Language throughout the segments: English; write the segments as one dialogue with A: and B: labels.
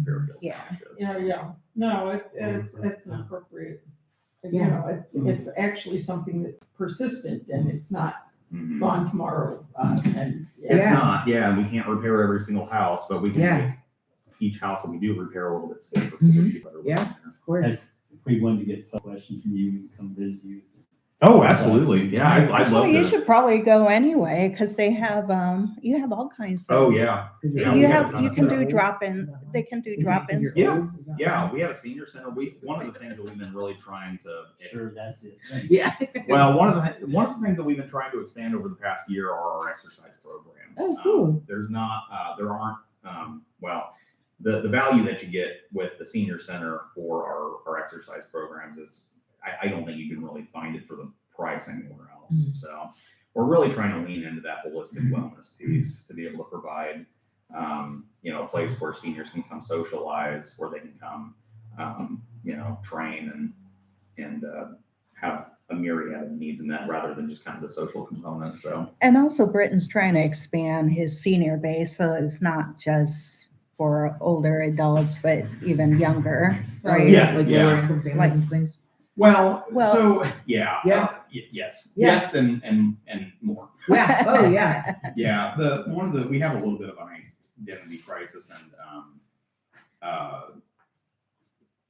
A: Fairfield
B: Yeah.
A: Township.
C: Yeah. No, it's an appropriate, you
D: Yeah.
C: know, it's actually something that's persistent and it's not
A: Mhm.
C: gone tomorrow. And
A: It's
D: Yeah.
A: not, yeah, and we can't repair every single house, but we can
D: Yeah.
A: make each house that we do repair a little bit safer for
D: Mhm.
A: the people that are living
D: Yeah.
A: there.
D: Of course.
E: If we wanted to get questions from you, we can come visit you.
A: Oh, absolutely, yeah, I'd love
B: Actually, you
A: to.
B: should probably go anyway, because they have, you have all kinds of.
A: Oh, yeah, Yeah, we
B: You
A: have a
B: have,
A: ton
B: you
A: of
B: can
A: stuff.
B: do drop-in, they can do drop-ins.
A: Yeah. yeah, we have a senior center. One of the things that we've been really trying to,
E: Sure, that's it.
D: Yeah.
A: well, one of the things that we've been trying to expand over the past year are our exercise programs.
D: Oh, cool.
A: There aren't, well, the value that you get with the senior center for our exercise programs is, I don't think you can really find it for the price anywhere else.
D: Mhm.
A: So we're really trying to lean into that holistic wellness piece to be able to provide, a place where seniors can come socialize, where they can come, train and have a myriad of needs in that rather than just kind of the social component. So
B: And also Britain's trying to expand his senior base, so it's not just for older adults, but even younger, right?
A: Yeah.
D: Like lower income families and things.
A: Well,
B: Well-
A: so yeah,
D: Yeah.
A: yes,
D: Yeah.
A: yes, and more.
D: Yeah. Oh, yeah.
A: Yeah, we have a little bit of an identity crisis, and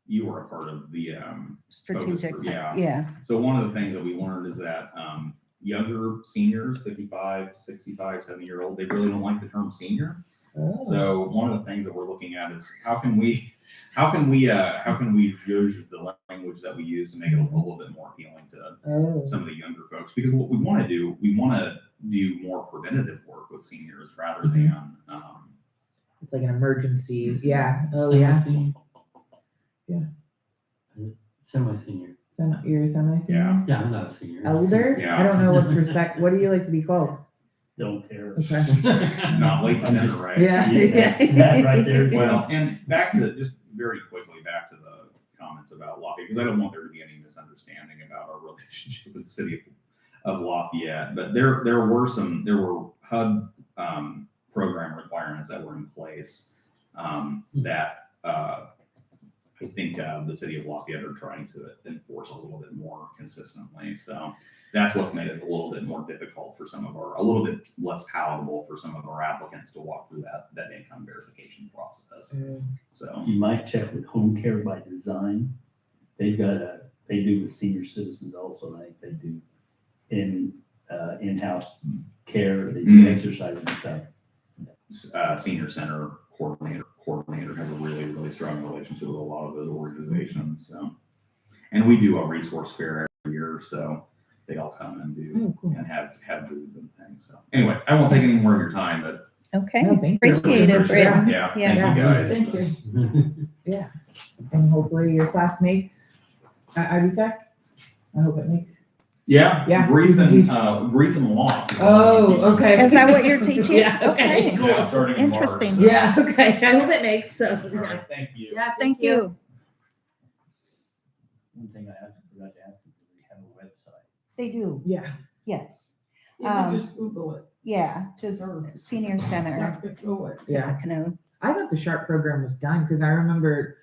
A: you were a part of the
B: Strategic,
A: group, yeah.
B: yeah.
A: So one of the things that we learned is that younger seniors, 55 to 65, 70-year-old, they really don't like the term senior.
D: Oh.
A: So one of the things that we're looking at is how can we judge the language that we use to make it a little bit more appealing to
D: Oh.
A: some of the younger folks? Because what we want to do more preventative work with seniors rather than
D: It's like an emergency. Yeah. Oh, yeah.
E: Semi-senior.
D: You're a semi-senior?
A: Yeah.
E: Yeah, I'm not a senior.
D: Elder?
A: Yeah.
D: I don't know what's respect. What do you like to be called?
E: Don't care.
D: Okay.
A: not late to
E: I'm
A: dinner,
E: just-
A: right?
D: Yeah.
E: That right there.
A: Well, and back to the comments about Lafayette, because I don't want there to be any misunderstanding about our relationship with the city of Lafayette. But there were HUD program requirements that were in place that I think the city of Lafayette are trying to enforce a little bit more consistently. So that's what's made it a little bit more difficult for a little bit less palatable for some of our applicants to walk through that income verification process. So
E: You might check with Home Care by Design. They do with senior citizens also. I think they do in-house care, they do
A: Mhm.
E: exercise and stuff.
A: Senior center coordinator has a really, really strong relationship with a lot of those organizations. So, and we do a resource fair every year, so they all come and do
D: Oh, cool.
A: and have booths and things. So anyway, I won't take any more of your time, but
B: Okay,
D: No, thank you.
B: appreciate it, Brittany.
A: yeah,
B: Yeah.
A: thank you guys.
C: Thank you.
D: And hopefully your classmates at Ivy Tech. I hope it makes.
A: Yeah,
D: Yeah.
A: grief and loss. is what I'm
D: Oh,
A: teaching.
D: okay.
B: Is that what you're teaching?
D: Yeah, okay.
B: Okay.
A: Yeah, starting in March,
B: Interesting.
A: so-
D: Yeah, okay. I hope it makes so.
A: All right, thank you.
D: Yeah,
B: Thank you.
E: One thing I forgot to ask you, do they have a website?
B: They do,
D: Yeah.
B: yes.
C: You can just Google it.
B: Yeah, just senior center.
C: Dr. Fluid.
D: Yeah.
B: Tippecanoe.
D: I thought the SHARP program was done because I remember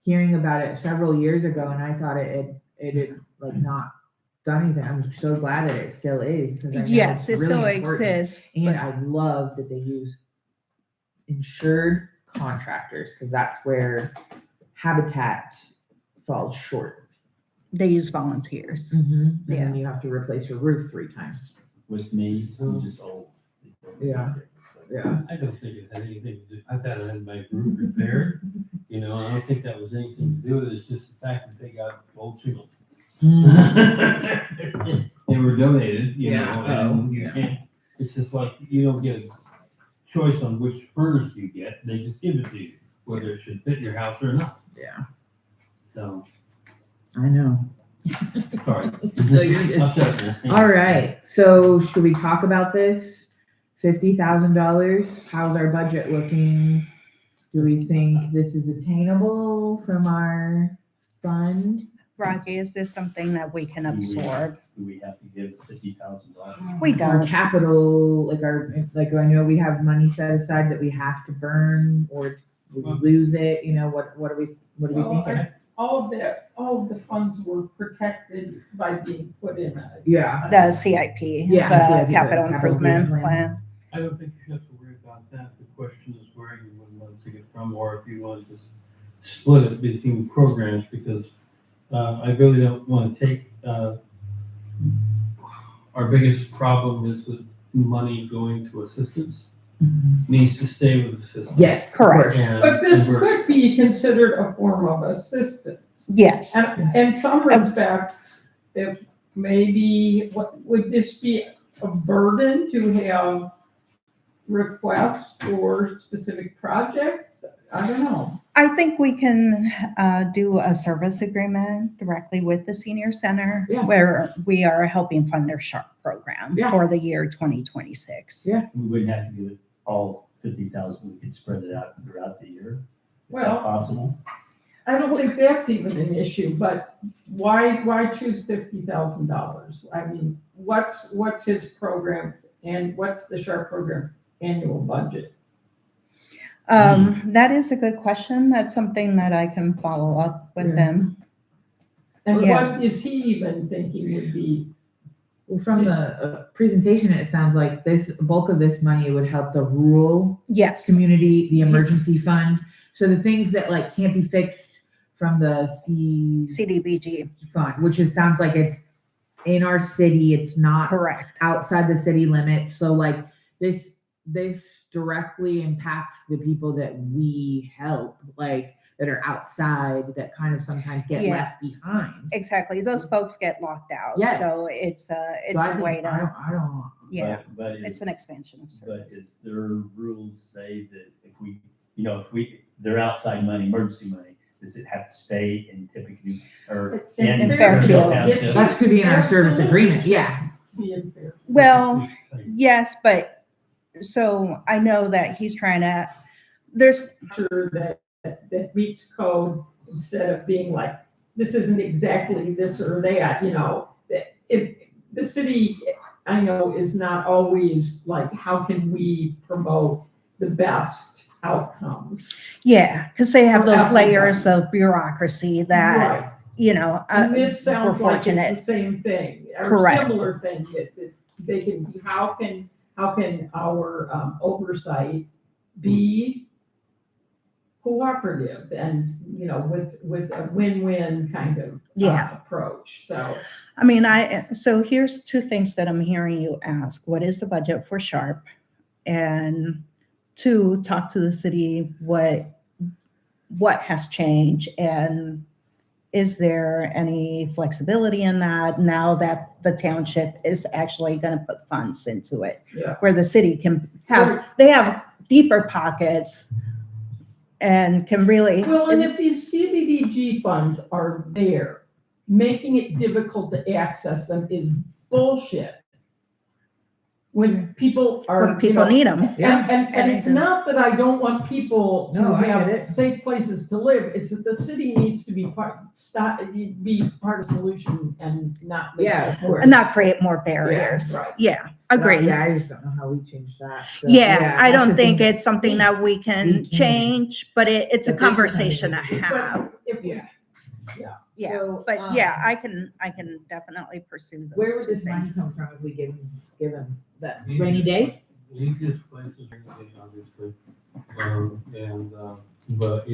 D: hearing about it several years ago and I thought it had like not done anything. I'm so glad that it still is. 'Cause I know
B: Yes,
D: it's
B: it
D: really
B: still
D: important.
B: exists.
D: And
B: but-
D: I love that they use insured contractors because that's where Habitat falls short.
B: They use volunteers.
D: And then you have to replace your roof 3 times.
E: With me, I'm just old.
D: Yeah. Yeah.
F: I don't think it had anything to do, I thought I had my roof repaired, and I don't think that was anything to do with it, it's just the fact that they got old shingles. They were donated,
D: Yeah.
F: and you can't, it's just like, you don't get a choice on which furnace you get, they just give it to you, whether it should fit your house or not,
D: Yeah.
F: so,
D: I know.
F: sorry.
D: No, you're good.
F: I'll shut up now.
D: All right. So should we talk about this? $50,000. How's our budget looking? Do we think this is attainable from our fund?
B: Rocky, is this something that we can absorb?
E: Do we have to give $50,000?
B: We
D: Our
B: don't.
D: capital, like I know we have money set aside that we have to burn, or Would we lose it? You know, what are we
C: Well,
D: thinking?
C: all of the funds were protected by being put in a.
D: Yeah.
B: The CIP,
D: Yeah,
B: the
D: CIP, the
B: capital
D: capital
B: improvement
D: improvement
B: plan.
F: I don't think you have to worry about that. The question is where you would want to take it from, or if you want to split it between programs, because I really don't want to take, our biggest problem is the money going to assistance needs to stay with assistance.
D: Yes. of
B: Correct.
D: course.
F: And-
C: But this
F: and we're-
C: could be considered a form of assistance.
B: Yes,
C: And in some respects, if maybe, would this be a burden to have requests for specific projects? I don't know.
B: I think we can do a service agreement directly with the senior center
D: Yeah.
B: where we are helping fund their SHARP program
D: Yeah.
B: for the year 2026.
D: Yeah.
E: We wouldn't have to give it all 50,000, we could spread it out throughout the year. Is that
C: Well-
E: possible?
C: I don't think that's even an issue, but why choose $50,000? I mean, what's his program and what's the SHARP program annual budget?
B: That is a good question. That's something that I can follow up with
D: Yeah.
B: them.
C: And
B: Yeah.
C: what is he even thinking would be?
D: Well, from the presentation, it sounds like bulk of this money would help the rural
B: Yes,
D: community, the emergency fund. So the things that like can't be fixed from the
B: CDBG,
D: fund, which sounds like it's in our city, it's not
B: correct.
D: outside the city limits. So like this directly impacts the people that we help, like that are outside, that kind of sometimes get
B: Yeah.
D: left behind.
B: Exactly. Those folks get locked out.
D: Yes.
B: So it's
D: So
B: a
D: I
B: way
D: think- I
B: to,
D: don't,
B: yeah,
E: But
B: it's an expansion of
E: But
B: service.
E: is there rules say that they're outside money, emergency money, does it have to stay in Tippecanoe or
C: In
E: in
B: Fairfield.
E: Township?
D: that could be in our service
C: Absolutely.
D: agreement, yeah.
C: Being fair.
B: Well, yes, but so I know that he's trying to, there's,
C: Sure that meets code instead of being like, this isn't exactly this or that, the city, I know, is not always like, how can we promote the best outcomes?
B: yeah, because they have those
C: Everybody.
B: layers of bureaucracy that,
C: Right. And this
B: we're
C: sounds like it's
B: fortunate.
C: the same thing, or
B: Correct.
C: similar thing, that they can be, how can our oversight be cooperative and, with a win-win kind of
B: Yeah.
C: approach, so.
B: I mean, so here's two things that I'm hearing you ask. What is the budget for SHARP? And two, talk to the city, what has changed? And is there any flexibility in that now that the township is actually going to put funds into it?
C: Yeah.
B: Where the city can they have deeper pockets and can really.
C: Well, and if these CDBG funds are there, making it difficult to access them is bullshit. When people are.
B: When people need them.
D: Yeah.
C: And it's not that I don't want people to
D: No, I get
C: have
D: it.
C: safe places to live, it's that the city needs to be part of the solution and not. make
D: Yeah,
C: it
D: of course.
B: And not create more barriers.
C: right.
B: Yeah, agreed.
D: Yeah, I just don't know how we change that. So,
B: Yeah, I
D: that's
B: don't
D: the
B: think
D: thing.
B: it's something that we
D: We
B: can
D: can.
B: change, but it's a
D: But this is
B: conversation to
D: something
B: have.
C: If,
D: Yeah.
B: Yeah,
D: So,
B: but yeah, I can definitely pursue
D: Where
B: those
D: would
B: two
D: this money
B: things.
D: come from if we give them that rainy day?
F: Easiest place is rainy day, obviously. But,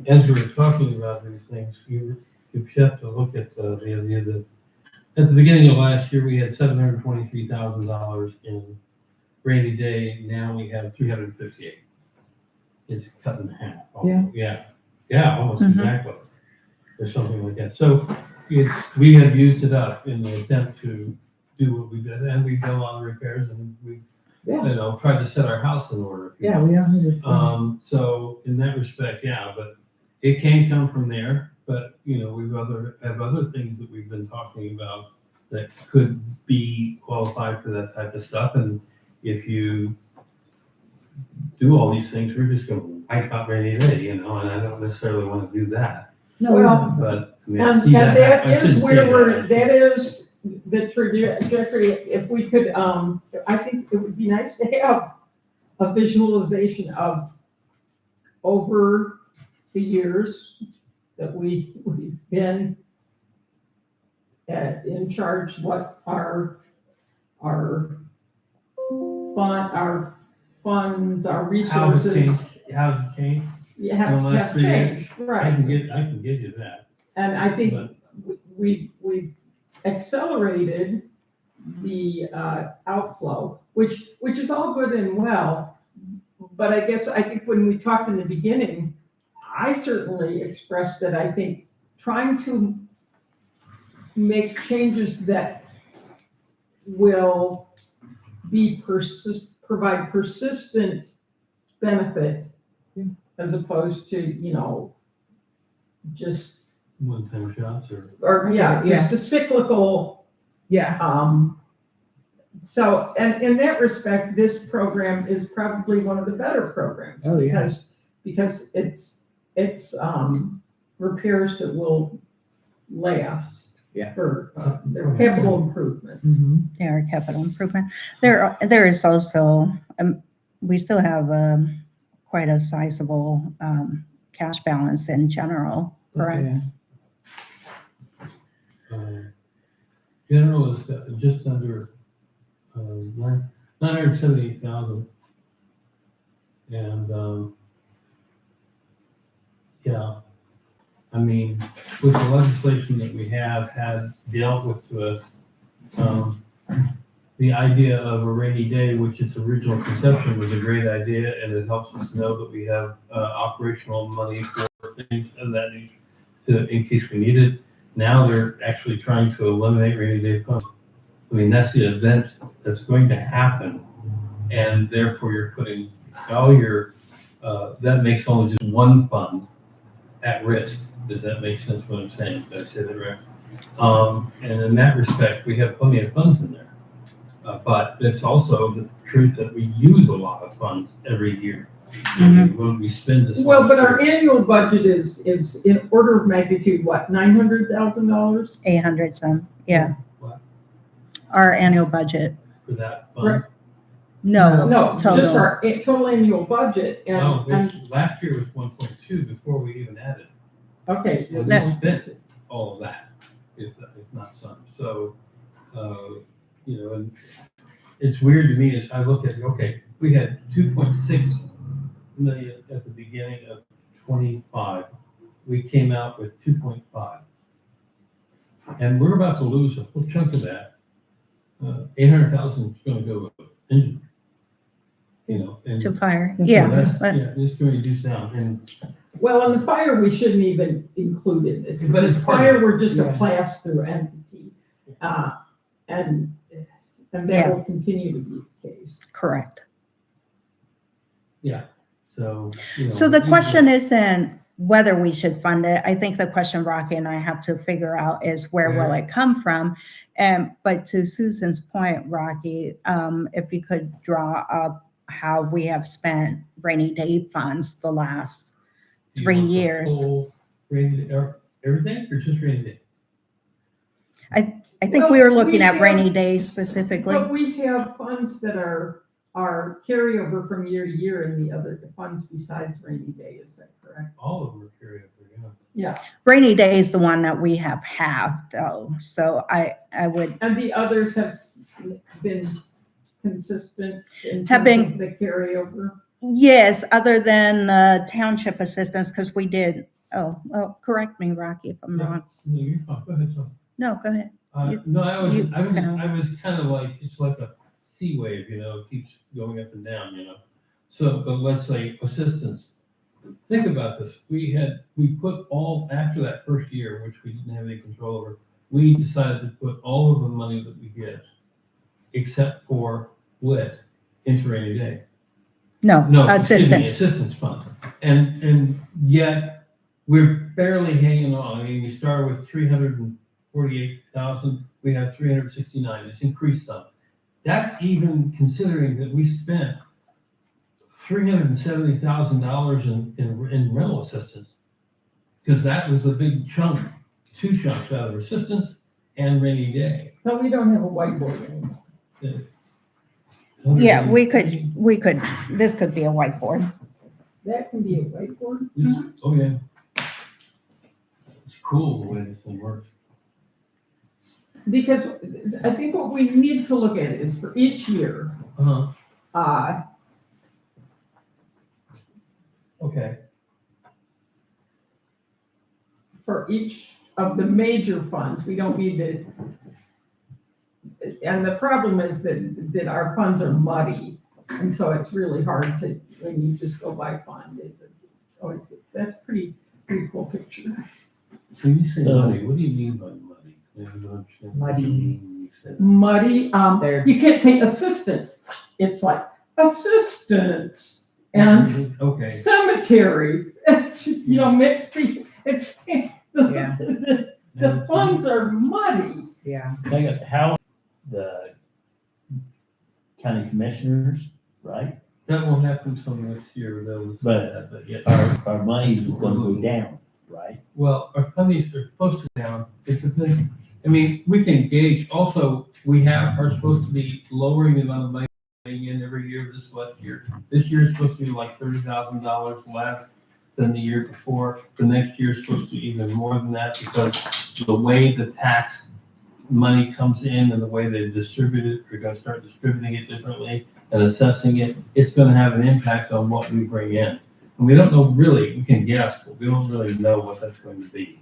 F: as we were talking about these things, you have to look at the idea that at the beginning of last year, we had $723,000 in rainy day. Now we have 358. It's cut in half. Yeah, almost
B: Mhm.
F: exactly. Or something like that. So we have used it up in the attempt to do what we did, and we've done a lot of repairs, and we,
D: Yeah.
F: tried to set our house in order.
D: Yeah, we don't need this.
F: So in that respect, yeah, but it can come from there, but, we have other things that we've been talking about that could be qualified for that type of stuff, and if you do all these things, we're just gonna wipe out rainy day, and I don't necessarily wanna do that,
D: No,
C: well,
F: but. I mean, I
C: And
F: see
C: that
F: I
C: is
F: shouldn't
C: where
F: say
C: that is the trajectory, if we could, I think it would be nice to have a visualization of over the years that we've been in charge, what our funds, our
F: How has it
C: resources
F: changed? How's it changed?
C: have
F: in the last 3 years?
C: changed, right?
F: I can give you that.
C: And I think
F: But
C: we've accelerated the outflow, which is all good and well. But I think when we talked in the beginning, I certainly expressed that I think trying to make changes that will provide persistent benefit as opposed to, just,
F: one-time shots or.
C: just a cyclical,
D: Yeah,
C: so, and in that respect, this program is probably one of the better programs.
D: Oh, yeah.
C: Because it's repairs that will last.
D: Yeah.
C: For, their capital improvements.
D: mhm.
B: There are capital improvement. There is also, we still have quite a sizable cash balance in general, correct?
D: Yeah.
F: General is just under 978,000. And yeah, I mean, with the legislation that we have had dealt with to us, the idea of a rainy day, which its original conception was a great idea, and it helps us know that we have operational money for things of that nature in case we need it. Now they're actually trying to eliminate rainy day funds. I mean, that's the event that's going to happen, and therefore you're putting all your, that makes only just one fund at risk. Does that make sense what I'm saying? Did I say that right? And in that respect, we have plenty of funds in there. But it's also the truth that we use a lot of funds every year.
B: Mhm.
F: When we spend this.
C: Well, but our annual budget is in order of magnitude, what, $900,000?
B: 800 some, yeah.
F: What?
B: Our annual budget.
F: For that fund.
C: Right.
B: No,
C: No, just
B: total.
C: our total annual budget
F: No,
C: and,
F: last year was 1.2 before we even added.
C: okay.
F: We
B: That-
F: spent all of that, if not some. So, and it's weird to me as I look at, okay, we had 2.6 million at the beginning of 25. We came out with 2.5. And we're about to lose a full chunk of that. 800,000 is going to go with engine. And
B: To fire,
F: so
B: yeah.
F: that's-
B: But
F: Yeah, it's going to do sound. And
C: Well, and the fire, we shouldn't even include in this,
F: But it's
C: because fire, we're just a
D: Yeah.
C: pass-through entity. And that
B: Yeah.
C: will continue to be the case.
B: correct.
F: so.
B: So the question isn't whether we should fund it. I think the question Rocky and I have to figure out is where will it come from? But to Susan's point, Rocky, if you could draw up how we have spent rainy day funds the last
F: Do you
B: 3
F: want the
B: years.
F: whole rainy day, or everything, or just rainy day?
B: I think
C: Well,
B: we were looking
C: we
B: at
C: have-
B: rainy days specifically.
C: But we have funds that are carryover from year to year in the other funds besides rainy day, is that correct?
F: All of them are carried over, yeah.
B: Rainy day is the one that we have though. So I would,
C: And the others have been consistent in
B: Have
C: terms
B: been-
C: of the carryover?
B: yes, other than the township assistance, because we did, correct me, Rocky, if I'm
F: Yeah.
B: wrong.
F: No, you're fine. Go ahead, Tom.
B: No, go ahead.
F: No, I was
B: kinda-
F: kind of like, it's like a sea wave, it keeps going up and down, So, but let's say assistance. Think about this. We put after that first year, which we didn't have any control over, we decided to put all of the money that we get, except for WIT, into rainy day.
B: No,
F: No, excuse me,
B: assistance.
F: assistance fund. And yet, we're barely hanging on. I mean, we started with 348,000, we have 369, it's increased some. That's even considering that we spent $370,000 in rental assistance. Because that was the big chunk, 2 chunks out of assistance and rainy day.
C: So we don't have a whiteboard anymore.
B: Yeah, we could, this could be a whiteboard.
C: that can be a whiteboard.
F: Oh, yeah. It's cool the way this thing works.
C: Because I think what we need to look at is for each year,
F: Uh-huh, okay.
C: for each of the major funds, we don't need to. And the problem is that our funds are muddy, and so it's really hard to, when you just go by fund, that's pretty cool picture.
F: When you say
E: So-
F: money, what do you mean by money? I don't understand what you
D: Muddy.
F: mean when you say that.
C: Muddy,
D: There.
C: you can't say assistant, it's like assistants and
F: Okay,
C: cemetery, it's, mixed, it's,
D: Yeah.
C: the funds are muddy.
D: Yeah.
E: Hang on, how, the county commissioners, right?
F: that won't happen till next year, though.
E: But-
F: yeah.
E: Our monies is gonna go down, right?
F: Well, our funds are supposed to down, it's a thing, I mean, we can gauge, also, are supposed to be lowering the amount of money coming in every year this last year. This year is supposed to be like $30,000 less than the year before, the next year is supposed to be even more than that, because the way the tax money comes in and the way they distribute it, we're gonna start distributing it differently and assessing it, it's gonna have an impact on what we bring in. And we don't know really, we can guess, but we don't really know what that's going to be.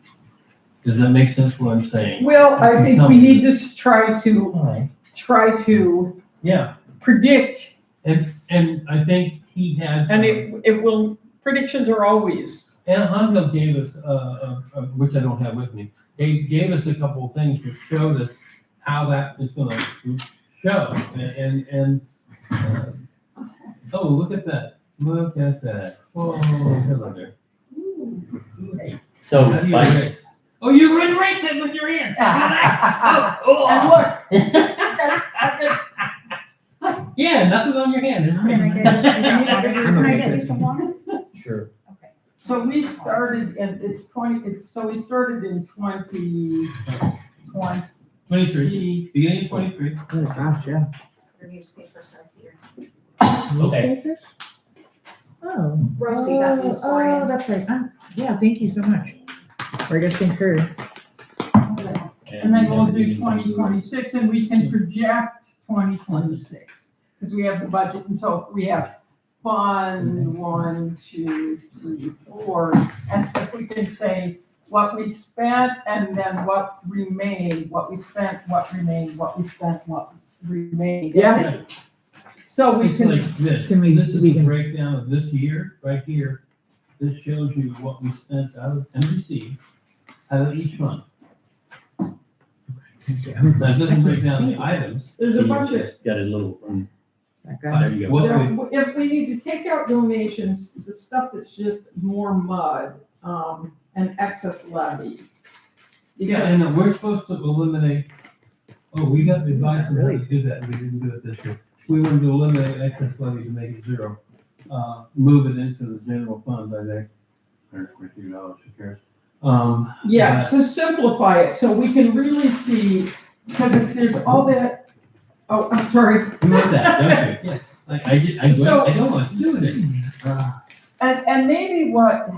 F: Does that make sense what I'm saying?
C: Well, I think we need to try to
F: Yeah,
C: predict,
F: and I think he had.
C: and it will, predictions are always,
F: And Hondo gave us, which I don't have with me, he gave us a couple of things which showed us how that is gonna show, oh, look at that, whoa, hello there.
E: So,
F: How do you
E: like,
F: erase? Oh, you can erase it with your hand.
C: and look.
F: Yeah, nothing on your hand, it's
B: Can I
F: great.
B: get you-
D: I'm
B: can I
D: okay.
B: get you some water?
E: sure,
C: So we started, and we started in 2020.
F: 23, beginning of 23.
D: Oh, gosh, yeah.
G: Your newspapers are here.
E: okay.
D: Oh.
G: Rosie got these for
D: Oh,
G: you.
D: that's right. Yeah, thank you so much. Or I guess thank her.
C: And then we'll do 2026, and we can project 2026, because we have the budget, and so we have fund 1, 2, 3, 4, and if we can say what we spent, and then what remained, what we spent, what remained, what we spent, what remained.
D: Yeah.
C: So we
F: It's
C: can,
F: like this,
D: Can we-
F: this is
D: we
F: a
D: can-
F: breakdown of this year, right here. This shows you what we spent out of, and received out of each month.
D: I was
F: Now,
D: like,
F: it doesn't break down the items.
C: there's a budget.
E: It's got a little,
D: that guy.
E: there you go.
F: What we,
C: Now, if we need to take out donations, the stuff that's just more mud, and excess levy.
F: yeah, and we're supposed to eliminate, we got the advice on how to do that, and we didn't do it this year. We wanted to eliminate excess levy to make it zero. Move it into the general fund, I think. $142, who cares?
C: Yeah, to simplify it, so we can really see, because if there's all that, oh, I'm sorry.
F: You want that, don't you? Yes. I don't want to do it.
C: And maybe what,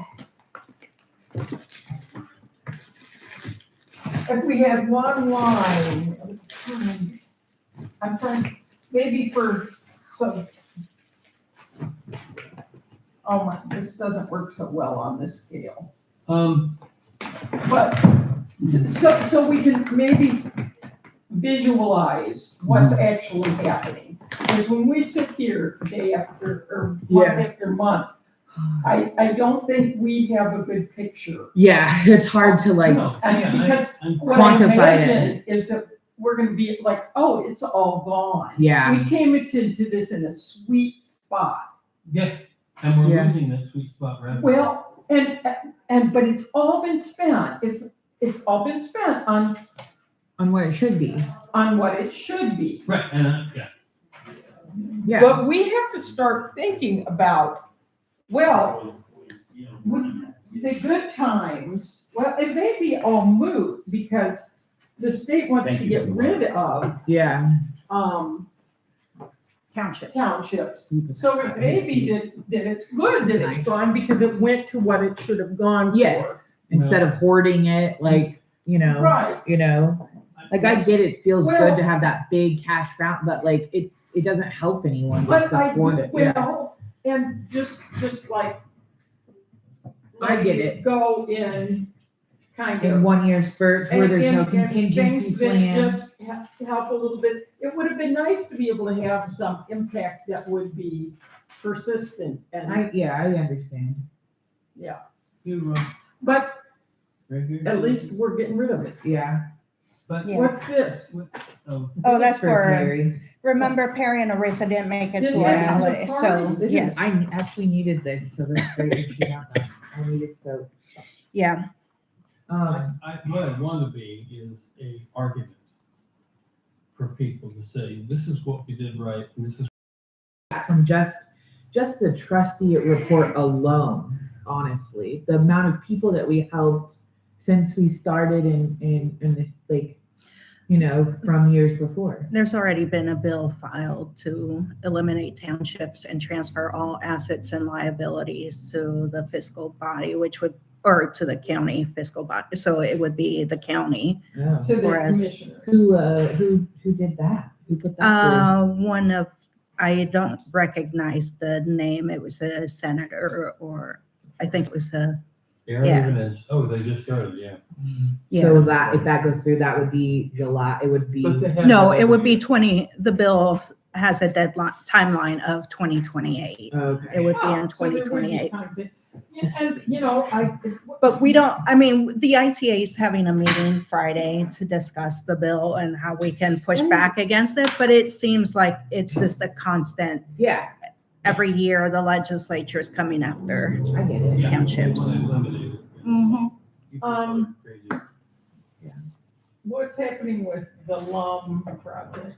C: if we had one line, I'm trying, maybe for some, oh my, this doesn't work so well on this scale. But, so we can maybe visualize what's actually happening. Because when we sit here day after, or month after month, I don't think we have a good picture.
D: Yeah, it's hard to like,
F: No,
C: And
F: yeah,
C: because
F: I'm-
C: what I
D: quantify it.
C: imagine is that we're gonna be like, oh, it's all gone.
D: yeah,
C: We came into this in a sweet spot.
F: Yeah, and we're
D: Yeah.
F: losing that sweet spot right now.
C: Well, but it's all been spent, it's all been spent on
D: on what it should be.
C: what it should be.
F: Right, and, yeah.
D: Yeah,
C: But we have to start thinking about, well, the good times, well, it may be all moot because the state wants
E: Thank
C: to
E: you
C: get
E: very
C: rid of,
D: yeah,
B: Townships.
C: townships. So it may be that it's good that
D: Nice.
C: it's gone because it went to what it should have gone for.
D: Yes, instead of hoarding it, like,
C: Right.
D: like I get it feels
C: Well-
D: good to have that big cash balance, but like it doesn't help anyone just
C: But
D: to
C: I,
D: hoard it. Yeah.
C: well, and just like.
D: I get it.
C: Go in kind
D: In
C: of.
D: 1 year spurts where there's no
C: and
D: contingency
C: things that
D: plan.
C: just help a little bit. It would have been nice to be able to have some impact that would be persistent and,
D: I understand.
F: You,
C: but
F: right here.
C: at least we're getting rid of it.
D: Yeah.
F: But,
B: Yeah.
C: What's this?
F: oh,
B: Oh, that's for,
D: Mary.
B: remember Perry and Arisa didn't make it to
C: Didn't
B: our
D: make it to the
B: holiday, so,
C: party.
D: This is-
B: yes,
D: I actually needed this, so that's great that she got that. I needed so.
B: yeah.
F: what I want to be is a argument for people to say, this is what we did right, and this is.
D: From just the trustee report alone, honestly, the amount of people that we helped since we started in this, like, from years before.
B: There's already been a bill filed to eliminate townships and transfer all assets and liabilities to the fiscal body, or to the county fiscal body, so it would be the county.
D: Yeah.
C: To the
B: Whereas-
C: commissioners.
D: Who did that? Who put that
B: One of, I don't recognize the name, it was a senator, or I think it was a,
F: They aren't
B: Yeah.
F: even as, oh, they just started, yeah.
D: through? So
B: yeah.
D: that, if that goes through, that would be July, it would be.
F: But they have
B: No,
F: that
B: it would
F: every
B: be 20, the bill has a deadline, timeline of 2028. It
D: Okay.
B: would be
C: Ah,
B: in
C: so there would be
B: 2028.
C: kind of- yeah, and,
B: But we don't, I mean, the ITA is having a meeting Friday to discuss the bill and how we can push back against it, but it seems like it's just a constant,
D: Yeah,
B: every year the legislature is coming after.
D: I get it.
F: Yeah,
B: Townships.
F: they want it eliminated.
B: Mhm.
F: People
C: Um,
F: are crazy.
C: what's happening with the LUM project?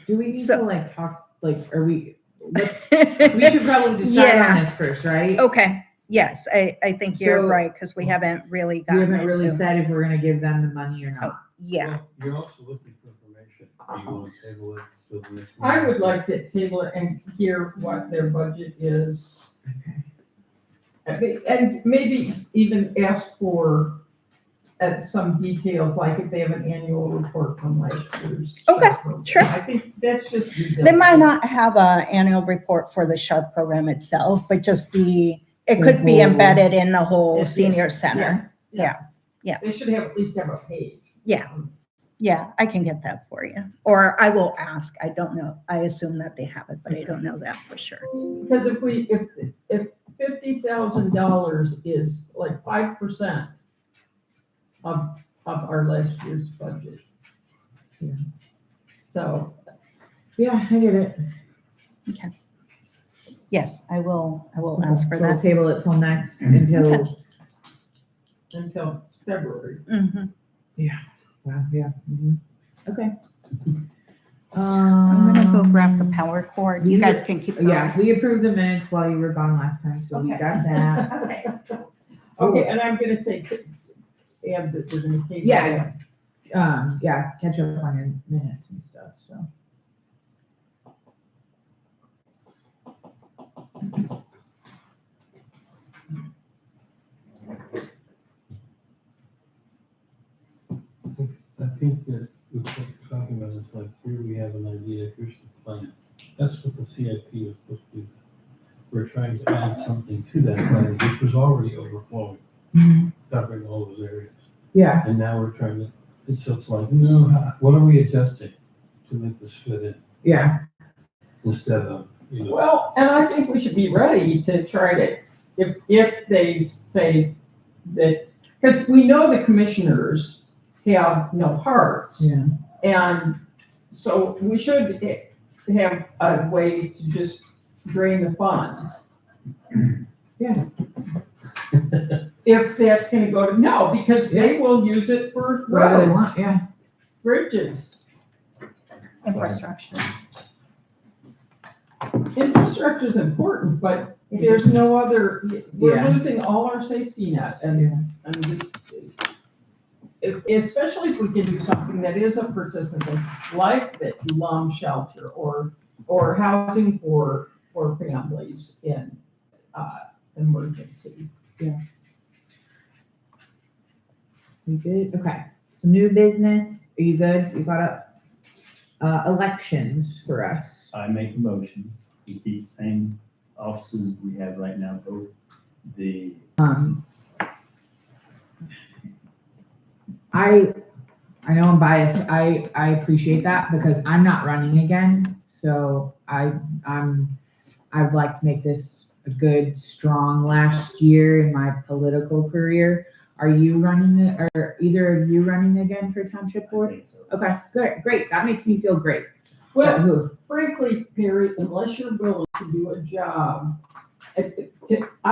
D: Do we need
B: So-
D: to like talk, like, we should probably decide
B: Yeah.
D: on this first, right?
B: Okay, yes, I think you're
D: So-
B: right, because we haven't really
D: We
B: gotten
D: haven't really
B: into,
D: said if we're gonna give them the money or not.
B: yeah.
F: Well, you're also looking for information. Do you want to table it till the next?
C: I
F: meeting?
C: would like to table it and hear what their budget is. And maybe even ask for some details, like if they have an annual report from last year's.
B: Okay,
C: program.
B: sure.
C: I think that's just.
B: They might not have a annual report for the SHARP program itself, but just it
D: The
B: could be
D: whole-
B: embedded in the whole
C: Yes,
B: senior center. Yeah.
C: They should have, at least have a page.
B: Yeah. Yeah, I can get that for you, or I will ask. I don't know. I assume that they have it, but I don't know that for sure.
C: Because if $50,000 is like 5% of our last year's budget.
D: Yeah.
C: So,
D: Yeah, I get it.
B: Yes, I will ask for
D: We'll
B: that.
D: table it till next, until,
C: until February.
B: Mhm.
D: wow, yeah. Okay.
B: I'm gonna go grab the power cord. You guys can keep going.
D: Yeah, we approved the minutes while you were gone last time, so we
B: Okay.
D: got that.
B: Okay.
C: Okay, and I'm gonna say, add that we're gonna table.
D: Yeah. Yeah, catch up on your minutes and stuff, so.
F: I think that what we're talking about is like, here we have an idea, here's the plan. That's what the CIP is supposed to do. We're trying to add something to that plan, which was already overflowing, covering all those areas.
D: Yeah,
F: And now we're trying to, it's like, no, what are we adjusting to make this fit in
D: yeah,
F: instead of,
C: Well, and I think we should be ready to try to, if they say that, because we know the commissioners have no hearts.
D: yeah.
C: And so we should have a way to just drain the funds.
D: Yeah.
C: If that's gonna go to, no, because they will use it for
D: Whatever they
C: roads,
D: want, yeah.
C: bridges.
B: Infrastructure.
C: Infrastructure is important, but there's no other, we're
D: Yeah.
C: losing all our safety net and this, especially if we can do something that is a persistent thing, like the LUM shelter or housing for families in, emergency.
D: You good? Okay, so new business, are you good? You got up? Elections for us.
E: I make a motion, we keep the same offices we have right now, both the,
D: I know I'm biased. I appreciate that because I'm not running again. So I'd like to make this a good, strong last year in my political career. Are you running are either of you running again for township
E: I
D: board?
E: think so.
D: Okay, good, great. That makes me feel great. But
C: Well,
D: who?
C: frankly, Perry, unless you're willing to do a job, I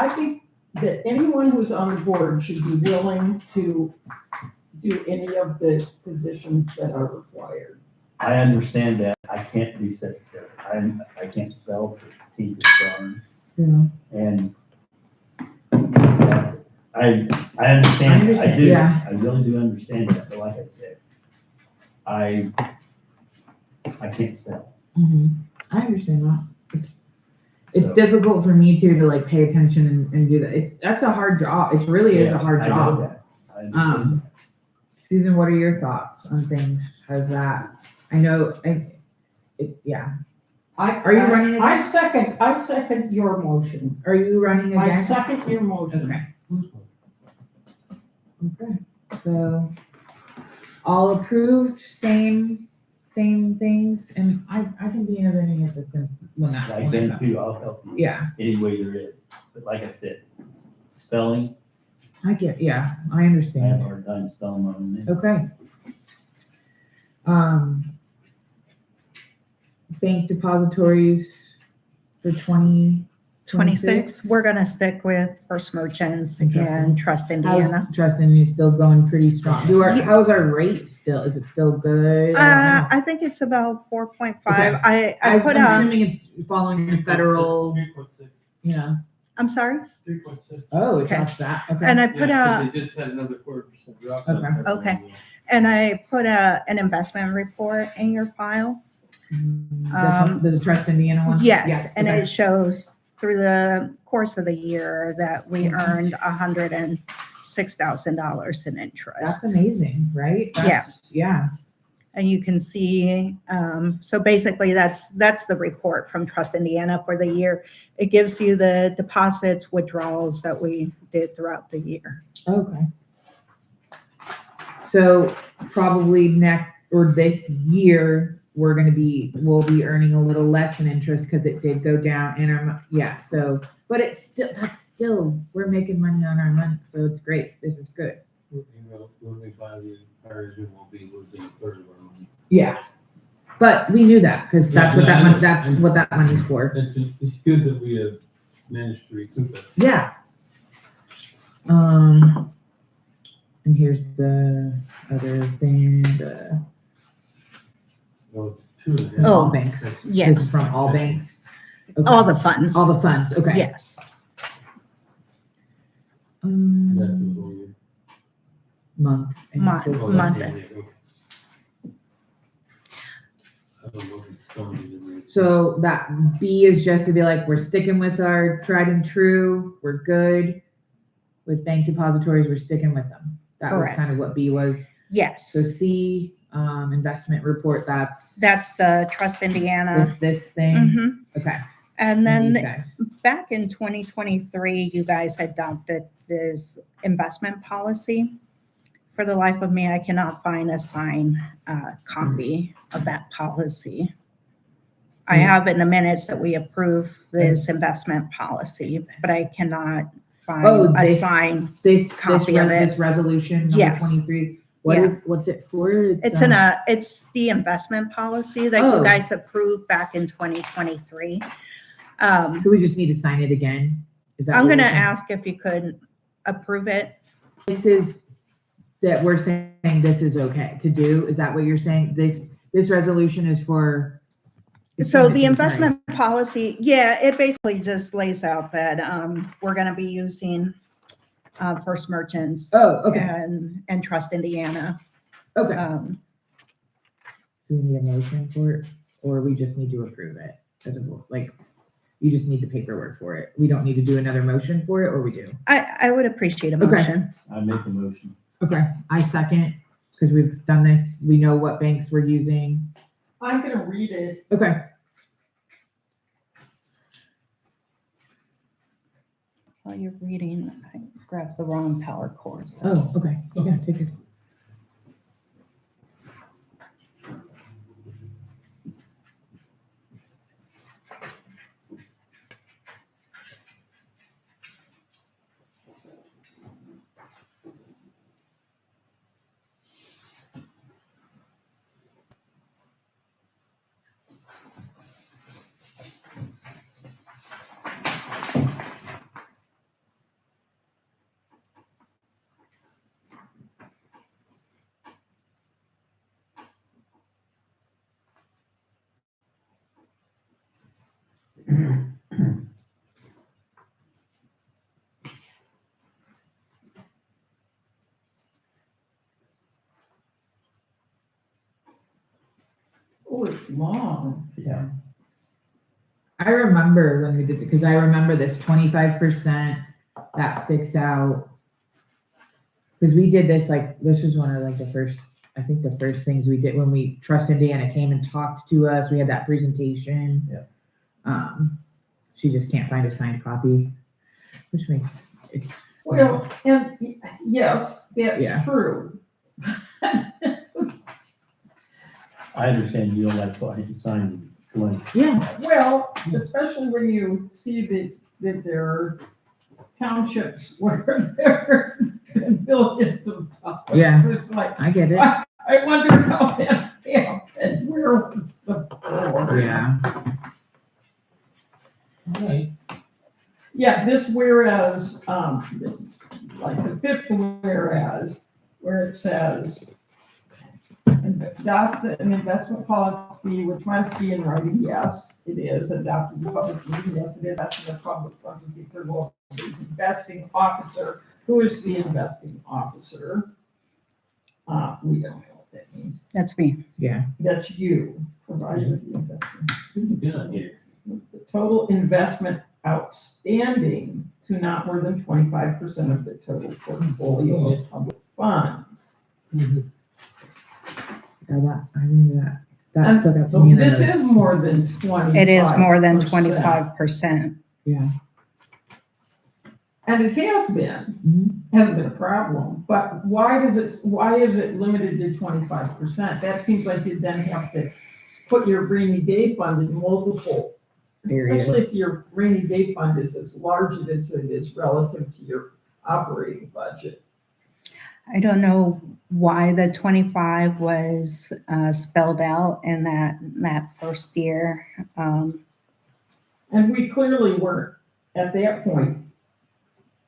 C: think that anyone who's on the board should be willing to do any of the positions that are required.
E: I understand that, I can't be secretary, I can't spell for Tinker spelling,
D: Yeah.
E: and that's, I understand, I do,
D: yeah.
E: I really do understand that, but like I said, I can't spell.
D: I understand that. It's
E: So,
D: difficult for me too to like pay attention and do that. That's a hard job. It really is a
E: yes,
D: hard
E: I know
D: job.
E: that. I understand
D: Um, Susan, what are your thoughts on things? How's that? I know, yeah. Are you running
C: I
D: again?
C: second your motion.
D: Are you running
C: I
D: again?
C: second your motion.
D: Okay. Okay, so all approved, same things, and I can be an any assistance when that.
E: Like them too, I'll help you
D: Yeah,
E: any way there is, but like I said, spelling,
D: I
E: I have a
D: understand.
E: hard time spelling my own name.
D: Okay. Bank depositories for
B: 26, we're gonna stick with First Merchants and
D: Interesting.
B: Trust Indiana.
D: How's Trust in you still going pretty strong?
B: Yeah.
D: How's our rate still? Is it still good? I don't know.
B: I think it's about 4.5.
D: Okay.
B: I
D: I'm
B: put
D: assuming it's following the federal,
F: 3.6.
D: you know.
B: I'm sorry,
F: 3.6.
D: Oh, it
B: Okay.
D: dropped that. Okay.
B: and I put
F: Yeah,
B: a,
F: 'cause they just had another 4% drop.
D: Okay.
B: Okay. and I put an investment report in your file.
D: The Trust Indiana one?
B: Yes, and
D: okay.
B: it shows through the course of the year that we earned $106,000 in interest.
D: That's amazing, right? Yeah.
B: And you can see, so basically that's the report from Trust Indiana for the year. It gives you the deposits, withdrawals that we did throughout the year.
D: Okay. So probably this year, we'll be earning a little less in interest because it did go down so, but we're making money on our money, so it's great. This is good.
F: When we buy the cars, it will be losing a third of our money.
D: Yeah. But we knew that because that's
F: Yeah, I know.
D: that's what that money's for.
F: It's good that we have managed to recoup it.
D: Yeah. And here's the other thing,
F: Well, it's 2.5.
B: Oh,
D: all banks.
B: yeah.
D: This is from all banks. Okay.
B: All the funds.
D: All the funds, okay.
B: Yes.
F: That's
D: Um,
F: the whole year.
D: month. and
B: Month.
D: fiscal.
F: Oh, that's
B: Month.
F: the only- okay. I don't know if it's telling me the rate.
D: So that B is just to be like, we're sticking with our tried and true, we're good. With bank depositories, we're sticking with them. That was
B: Correct.
D: kind of what B was.
B: Yes.
D: So C, investment report, that's
B: The Trust Indiana.
D: this thing.
B: Mhm.
D: Okay.
B: And
D: these
B: then
D: guys.
B: back in 2023, you guys adopted this investment policy. For the life of me, I cannot find a signed copy of that policy. I have in the minutes that we approve this investment policy, but I cannot
D: Oh,
B: find a
D: this-
B: signed.
D: This
B: Copy of it.
D: this resolution number
B: Yes.
D: 23.
B: Yeah.
D: What's it for?
B: It's it's the investment policy that
D: Oh.
B: you guys approved back in 2023.
D: So we just need to sign it again? Is that
B: I'm
D: what
B: gonna
D: we're saying?
B: ask if you could approve it.
D: This is, that we're saying this is okay to do? Is that what you're saying? This resolution is for?
B: So the investment policy, yeah, it basically just lays out that we're gonna be using First Merchants
D: Oh, okay,
B: and Trust Indiana.
D: okay. Do we need a motion for it, or we just need to approve it as a board? Like, you just need the paperwork for it. We don't need to do another motion for it, or we do?
B: I would appreciate a
D: Okay.
B: motion.
E: I make a motion.
D: Okay, I second, because we've done this. We know what banks we're using.
C: I'm gonna read it.
D: Okay,
B: While you're reading, I grabbed the wrong power cords.
D: oh, okay, yeah, take it.
C: Oh, it's long.
E: Yeah.
D: I remember when we did, because I remember this 25%, that sticks out. Because we did this, like, this was one of like the first, I think the first things we did when we Trust Indiana came and talked to us. We had that presentation.
E: Yeah.
D: She just can't find a signed copy, which makes it's.
C: Well, and yes,
D: Yeah.
C: that's true.
E: I understand you don't like to sign blank.
D: Yeah,
C: Well, especially when you see that there are townships where there have been billions of dollars.
D: Yeah.
C: It's like,
D: I get it.
C: I wonder how that happened. Where was the board?
D: Yeah.
F: All right.
C: Yeah, this whereas, like the fifth whereas, where it says, adopt an investment policy which must be in writing, yes, it is, adopted in public meeting, yes, it is, that's in the public funds of the approval of the investing officer. Who is the investing officer? We don't know what that means.
B: That's me.
D: Yeah.
C: That's you, provided with the investment.
F: Good.
C: The total investment outstanding to not more than 25% of the total portfolio of public funds.
F: Mhm.
D: Yeah, that, I remember that. That
C: And
D: stuck out to
C: So
D: me. and
C: this
D: then
C: is more than 25%.
B: It is more than 25%.
D: Yeah.
C: And it has been,
D: Mhm.
C: hasn't been a problem, but why is it limited to 25%? That seems like you then have to put your rainy day fund in multiple,
D: Area.
C: especially if your rainy day fund is as large as it is relative to your operating budget.
B: I don't know why the 25 was spelled out in that first year.
C: And we clearly weren't at that point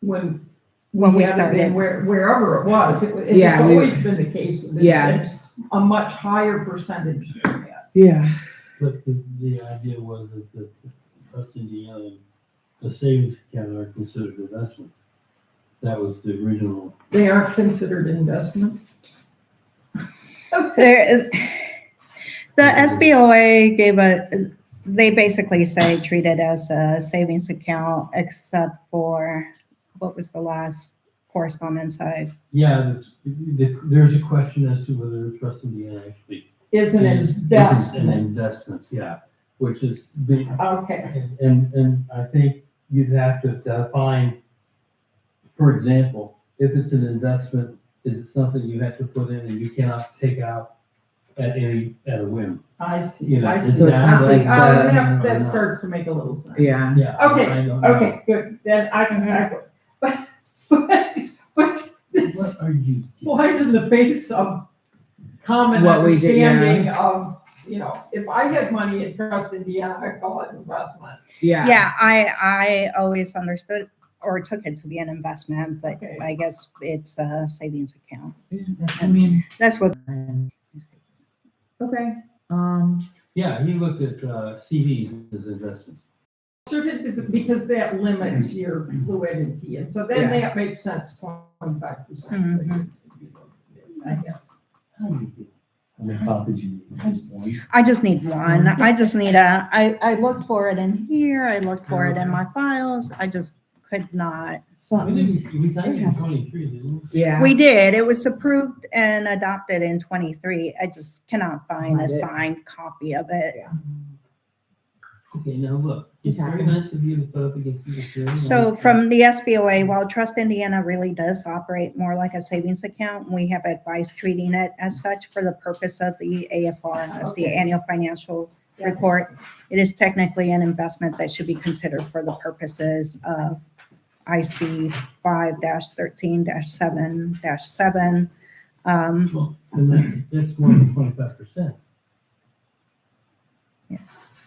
C: when
B: When we
C: had it
B: started.
C: in wherever it was. It's
D: Yeah, we-
C: always been the case that
D: Yeah.
C: it's a much higher percentage than that.
D: Yeah.
F: But the idea was that the Trust Indiana, the savings account are considered investments. That was the original.
C: They aren't considered investment.
B: There, the SBOA they basically say treat it as a savings account, except for, what was the last correspondence
F: Yeah, there's a question as to whether Trust Indiana actually
C: Is an
F: is an
C: investment.
F: investment, yeah, which is big.
C: Okay,
F: And I think you'd have to define, for example, if it's an investment, is it something you have to put in and you cannot take out at a whim?
C: I see,
F: You know,
C: I
F: it's
C: see.
D: So it's
C: I
D: not
C: see.
D: like
C: Oh,
D: the-
C: that starts to make a little sense.
D: Yeah.
F: Yeah.
C: Okay,
F: I don't know.
C: Okay, good, then I can, but this
F: What are you?
C: flies in the face of common
D: What we did, yeah.
C: understanding of, if I had money in Trust Indiana, I'd call it investment.
D: Yeah.
B: Yeah, I always understood or took it to be an investment, but
C: Okay.
B: I guess it's a savings account.
D: I mean.
B: That's what,
D: Okay,
F: Yeah, you looked at CDs as investments.
C: certificates, because that limits your fluidity, and so then that makes sense, 25%.
B: Mhm.
C: I guess.
E: How many copies you need? Just one?
B: I just need one. I just need I looked for it in here. I looked for it in my files. I just could not.
F: We
D: Something,
F: didn't, we signed it in 23, didn't we?
D: yeah.
B: We did. It was approved and adopted in 23. I just cannot find a
D: Find it.
B: signed copy of it.
F: Okay, now look, it's very nice of you to put up against the.
B: So from the SBOA, while Trust Indiana really does operate more like a savings account, we have advised treating it as such for the purpose of the AFR, and that's the
C: Okay.
B: annual financial
C: Yeah.
B: report. It is technically an investment that should be considered for the purposes of IC 5-13-7-7.
F: Well, and that's more than 25%.
B: Yeah.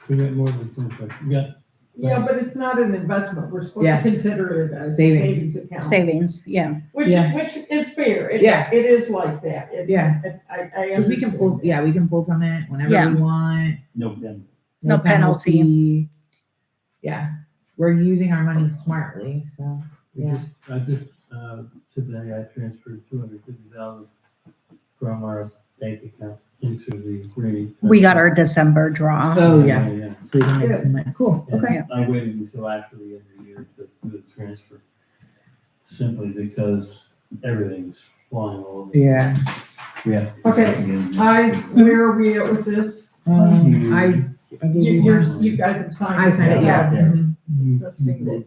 F: We got more than 25, we got,
C: Yeah, but it's not an investment. We're supposed
D: Yeah.
C: to consider it as a
D: Savings.
C: savings account.
B: Savings, yeah.
C: Which
D: Yeah.
C: is fair. It-
D: Yeah.
C: It is like that.
D: Yeah.
C: I
D: Cause we can pull,
C: understand.
D: we can pull from it whenever
B: Yeah.
D: we want.
E: No, then,
B: No penalty.
D: Yeah, we're using our money smartly, so, yeah.
F: Today I transferred 250,000 from our bank account into the green.
B: We got our December draw.
D: Oh, yeah, so we can make some money, cool,
F: And
D: okay.
F: I waited until after the end of the year to do the transfer, simply because everything's flying all over.
D: Yeah.
E: we have.
C: Okay, where are we at with this?
D: I gave you one.
C: You guys have signed.
D: I signed it, yeah.
E: Yeah.
D: Mhm.
C: Trusting that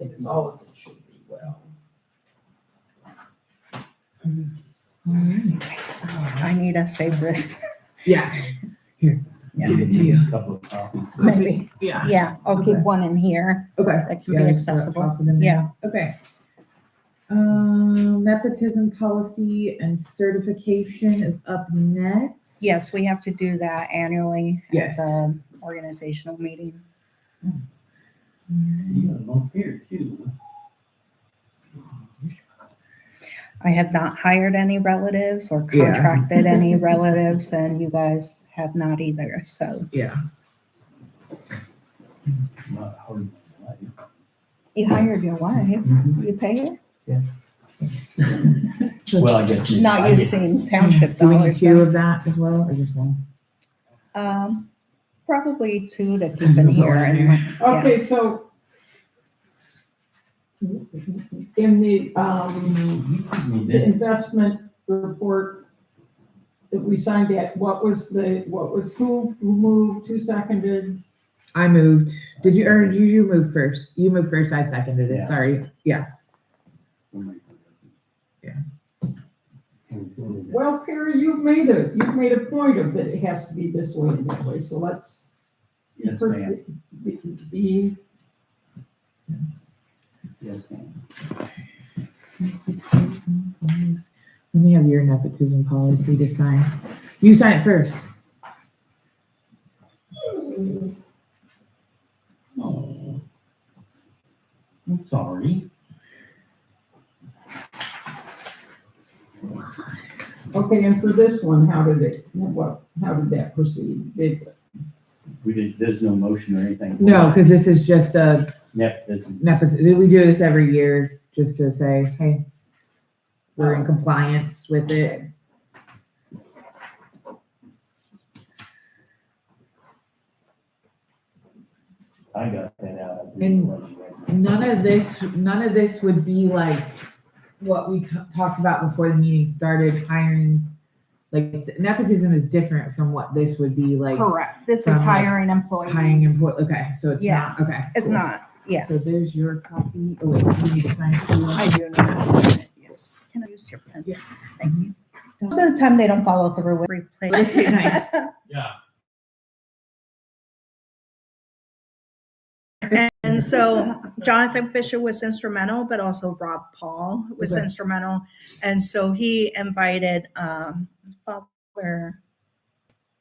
C: it's all as it should be, well.
D: Alright.
B: So I need to save this.
D: Yeah,
E: Give it to you. A couple of copies.
B: Maybe.
D: yeah,
B: Yeah, I'll keep
D: Okay.
B: one in here
D: okay.
B: that can
D: Yeah,
B: be
D: just
B: accessible.
D: toss it in there.
B: Yeah.
D: Okay. Nepotism policy and certification is up next.
B: Yes, we have to do that annually at
D: Yes.
B: the organizational meeting.
F: You got them up here too.
B: I have not hired any relatives or
D: Yeah.
B: contracted any relatives, and you guys have not either, so.
D: Yeah,
E: Not hard.
B: You hired your wife,
E: Mhm.
B: you pay her?
E: Well, I guess.
B: Not
E: I get-
B: using township
D: do we need
B: dollars.
D: two of that as well, or just one?
B: Probably two to keep in here. and yeah.
C: Okay, so in the investment report that we signed at, who moved, who seconded?
D: I moved. Did you, or you move first? You moved first, I seconded it,
E: Yeah.
D: sorry. Yeah,
C: Well, Perry, you've made a point of that it has to be this way and that way, so let's.
E: Yes, ma'am.
C: Be,
E: Yes, ma'am.
D: let me have your nepotism policy to sign. You sign it first.
F: Oh. I'm sorry.
C: okay, and for this one, how did that proceed?
E: There's no motion or anything.
D: No, because this is just a
E: Yep, this is.
D: nepotism, we do this every year, just to say, hey, we're in compliance with it.
E: I got that out.
D: And None of this would be like what we talked about before the meeting started, hiring, like nepotism is different from what this would be like,
B: Correct. This is
D: From, like,
B: hiring employees.
D: hiring employee, okay, so it's
B: Yeah.
D: not, okay.
B: It's
D: cool.
B: not, yeah.
D: So there's your copy, oh wait, you need to sign it too.
B: I do need to sign it, yes. Can I use your pen?
D: Yeah.
B: Thank you. Most of the time, they don't follow through with replay.
D: Nice.
F: Yeah.
B: And so Jonathan Fisher was instrumental, but also Rob Paul was
D: Okay.
B: instrumental. And so he invited Father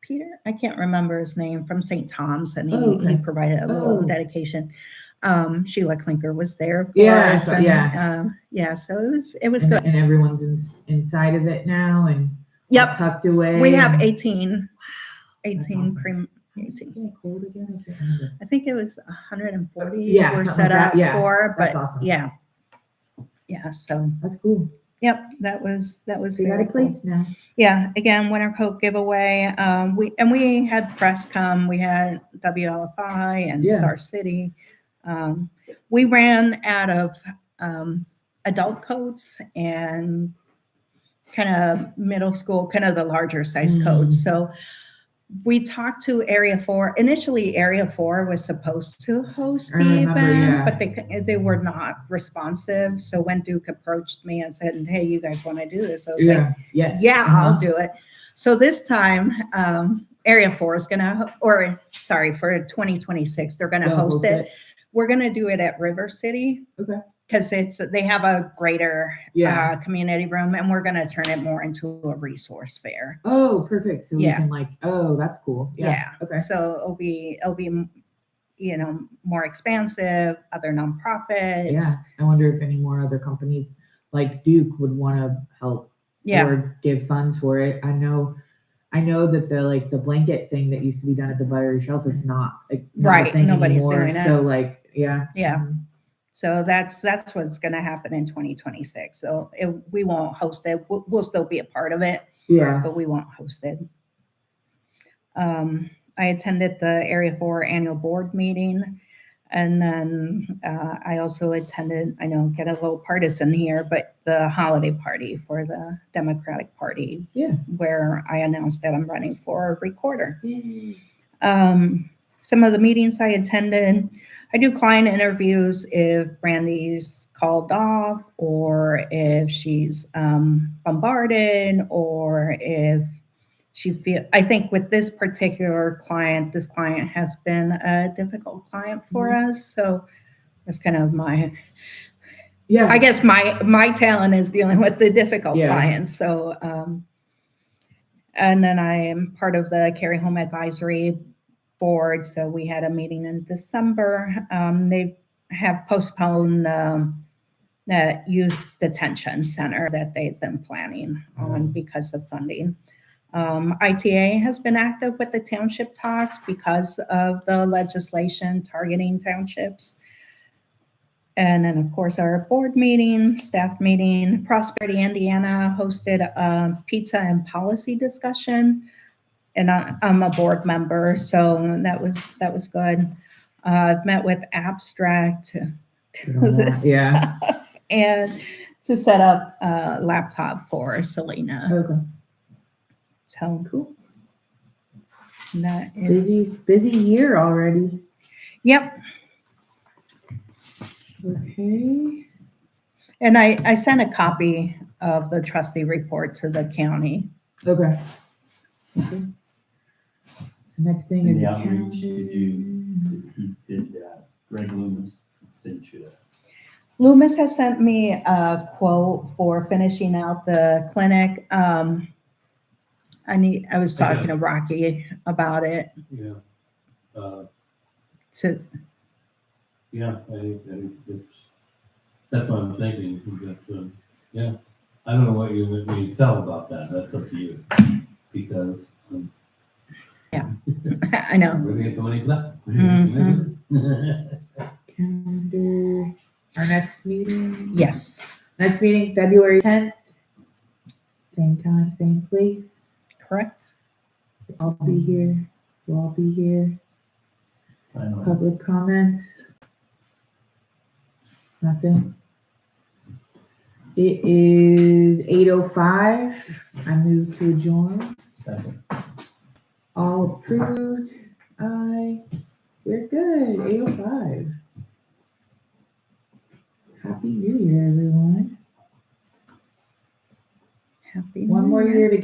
B: Peter, I can't remember his name, from St. Tom's, and
D: Oh, okay.
B: he provided a little
D: Oh.
B: dedication. Sheila Klinker was there, of
D: Yeah,
B: course.
D: so-
B: and,
D: yeah.
B: Yeah, so it was
D: And,
B: good.
D: and everyone's inside of it now and
B: Yep.
D: tucked away.
B: We have
D: and-
B: 18
D: awesome.
B: creme 18.
D: Getting cold again? I can't remember.
B: I think it was 140
D: Yeah,
B: were
D: something
B: set
D: like that.
B: up
D: Yeah,
B: for,
D: that's
B: but
D: awesome.
B: yeah. Yeah, so,
D: That's cool.
B: yep, that was
D: We got
B: very
D: a
B: cool.
D: place now.
B: Yeah, again, winter coat giveaway. We had press come. We had WLFI and
D: Yeah.
B: Star City. We ran out of adult coats and kind of middle school, kind of the larger size coats. So we talked to Area 4. Initially, Area 4 was supposed to host
D: I
B: the
D: remember,
B: event,
D: yeah.
B: but they were not responsive. So when Duke approached me and said, "Hey, you guys want to do this?" I was like,
D: Yeah. Yes.
B: yeah,
D: Uh-huh.
B: I'll do it. So this time, Area 4 is gonna, or sorry, for 2026, they're gonna
D: They'll
B: host it. We're gonna do it at River City.
D: Okay.
B: Because they have a greater
D: Yeah.
B: community room, and we're gonna turn it more into a resource fair.
D: Oh, perfect. So
B: Yeah.
D: we can like, oh, that's cool. Yeah. Okay.
B: So it'll be more expansive, other nonprofits.
D: Yeah. I wonder if any more other companies like Duke would want to help
B: Yeah.
D: or give funds for it. I know that the blanket thing that used to be done at the Buttery Shelf is not like not a
B: Right,
D: thing
B: nobody's
D: anymore.
B: doing it.
D: So like, yeah.
B: Yeah.
D: Mhm.
B: So that's what's going to happen in 2026. So we won't host it. We'll still be a part of it,
D: Yeah.
B: but we won't host it. I attended the Area 4 annual board meeting, and then I also attended, I know, get a little partisan here, but the holiday party for the Democratic Party,
D: Yeah.
B: where I announced that I'm running for a recorder. Some of the meetings I attended, I do client interviews if Brandy's called off or if she's bombarded or if I think with this particular client, this client has been a difficult client for us. So that's kind of
D: Yeah.
B: I guess my talent is dealing with the difficult
D: Yeah.
B: clients. So, and then I am part of the Carry Home Advisory Board. So we had a meeting in December. They have postponed the youth detention center that they've been planning on because of funding. ITA has been active with the township talks because of the legislation targeting townships. And then, of course, our board meeting, staff meeting, Prosperity Indiana hosted a pizza and policy discussion. And I'm a board member, so that was good. I've met with Abstract to do this
D: Yeah.
B: stuff and to set up a laptop for Selena.
D: Okay.
B: So cool. That is,
D: Busy year already.
B: yep.
D: Okay.
B: And I sent a copy of the trustee report to the county.
D: Okay. Okay. The next thing
E: And
D: is
E: the outreach, did Greg Loomis send you that?
B: Loomis has sent me a quote for finishing out the clinic. I was talking to Rocky about it
F: Yeah.
B: to,
F: Yeah, that's what I'm thinking, but, yeah. I don't know what you want me to tell about that, that's up to you, because
B: I know.
F: we're gonna get the money for that.
D: calendar. Our next meeting.
B: Yes,
D: Next meeting, February 10th. Same time, same place.
B: correct.
D: I'll be here. We'll all be here.
E: I know.
D: Public comments. Nothing. It is 8:05. I move to adjourn.
E: Second.
D: All approved. We're good. 8:05. Happy New Year, everyone.
B: Happy
D: One
B: New
D: more
B: Year.
D: year together.